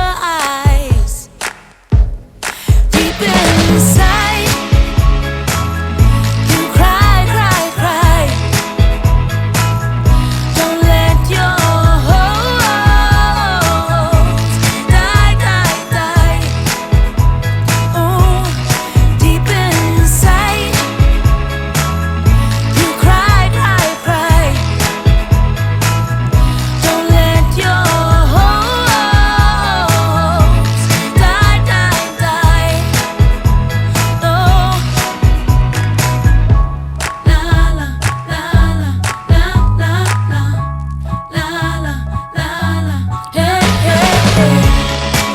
eyes. Deep inside, you cry, cry, cry. Don't let your hopes die, die, die. Oh, deep inside, you cry, cry, cry. Don't let your hopes die, die, die. Oh, la la la la la la la la la la. Hey, hey, hey.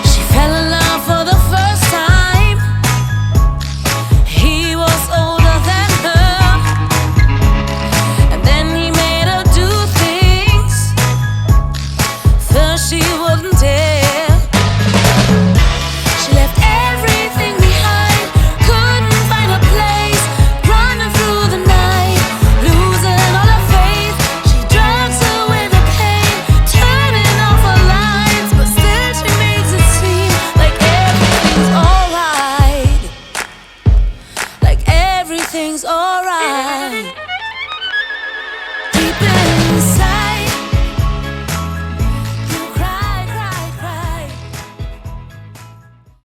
She fell in love for the first time. He was older than her, and then he made her do things first she wouldn't dare. She left everything behind, couldn't find a place, running through the night, losing all her faith. She drugs her with the pain, turning off her lights, but still she makes it seem like everything's alright. Like everything's alright.